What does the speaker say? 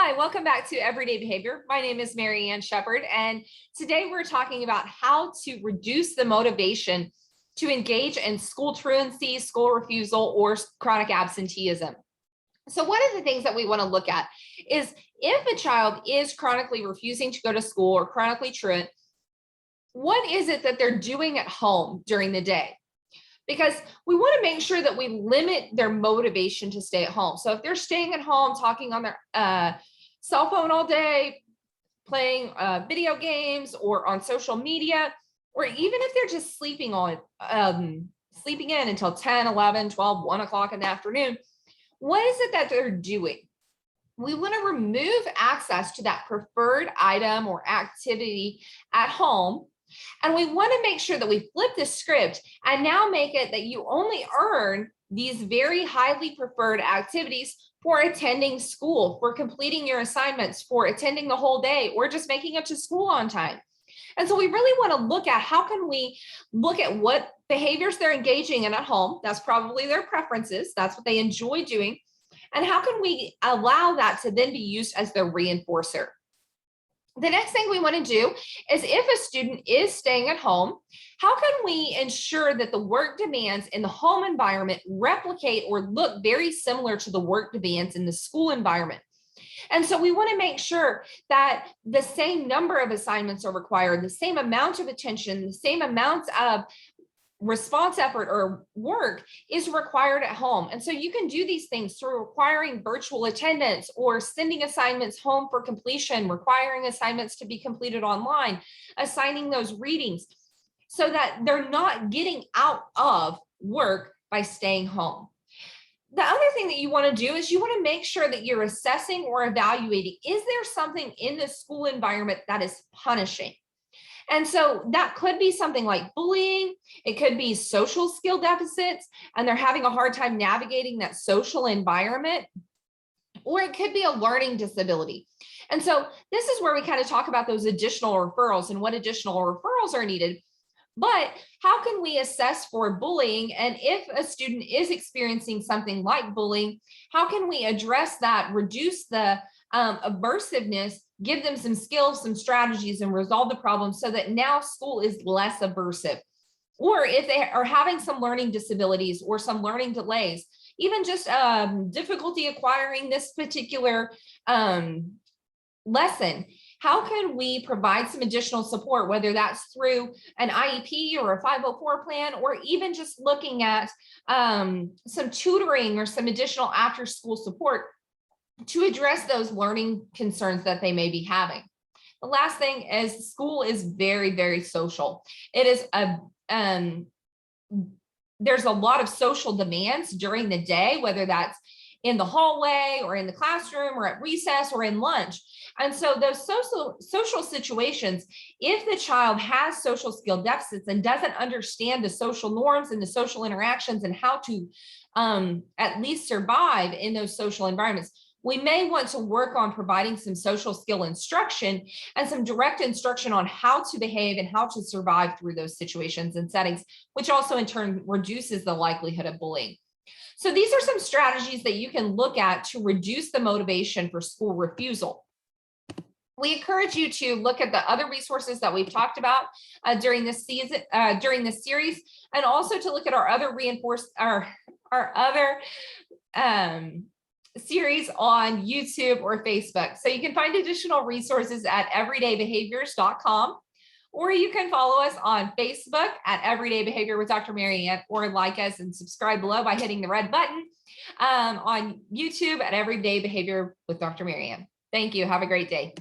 Hi, welcome back to Everyday Behavior. My name is Mary Ann Shepard, and today we're talking about how to reduce the motivation to engage in school truancy, school refusal, or chronic absenteeism. So one of the things that we want to look at is if a child is chronically refusing to go to school or chronically truant, what is it that they're doing at home during the day? Because we want to make sure that we limit their motivation to stay at home. So if they're staying at home, talking on their cell phone all day, playing video games or on social media, or even if they're just sleeping in until 10, 11, 12, 1 o'clock in the afternoon, what is it that they're doing? We want to remove access to that preferred item or activity at home. And we want to make sure that we flip the script and now make it that you only earn these very highly preferred activities for attending school, for completing your assignments, for attending the whole day, or just making it to school on time. And so we really want to look at how can we look at what behaviors they're engaging in at home. That's probably their preferences. That's what they enjoy doing. And how can we allow that to then be used as their reinforcer? The next thing we want to do is if a student is staying at home, how can we ensure that the work demands in the home environment replicate or look very similar to the work demands in the school environment? And so we want to make sure that the same number of assignments are required, the same amount of attention, the same amount of response effort or work is required at home. And so you can do these things through requiring virtual attendance or sending assignments home for completion, requiring assignments to be completed online, assigning those readings so that they're not getting out of work by staying home. The other thing that you want to do is you want to make sure that you're assessing or evaluating, is there something in the school environment that is punishing? And so that could be something like bullying. It could be social skill deficits, and they're having a hard time navigating that social environment, or it could be a learning disability. And so this is where we kind of talk about those additional referrals and what additional referrals are needed. But how can we assess for bullying? And if a student is experiencing something like bullying, how can we address that, reduce the aversiveness, give them some skills, some strategies, and resolve the problem so that now school is less aversive? Or if they are having some learning disabilities or some learning delays, even just difficulty acquiring this particular lesson, how can we provide some additional support, whether that's through an IEP or a 504 plan, or even just looking at some tutoring or some additional after school support to address those learning concerns that they may be having. The last thing is school is very, very social. It is there's a lot of social demands during the day, whether that's in the hallway or in the classroom or at recess or in lunch. And so those social situations, if the child has social skill deficits and doesn't understand the social norms and the social interactions and how to at least survive in those social environments, we may want to work on providing some social skill instruction and some direct instruction on how to behave and how to survive through those situations and settings, which also in turn reduces the likelihood of bullying. So these are some strategies that you can look at to reduce the motivation for school refusal. We encourage you to look at the other resources that we've talked about during this season, during this series, and also to look at our other series on YouTube or Facebook. So you can find additional resources at everydaybehaviors.com, or you can follow us on Facebook at Everyday Behavior with Dr. Mary Ann, or like us and subscribe below by hitting the red button on YouTube at Everyday Behavior with Dr. Mary Ann. Thank you. Have a great day.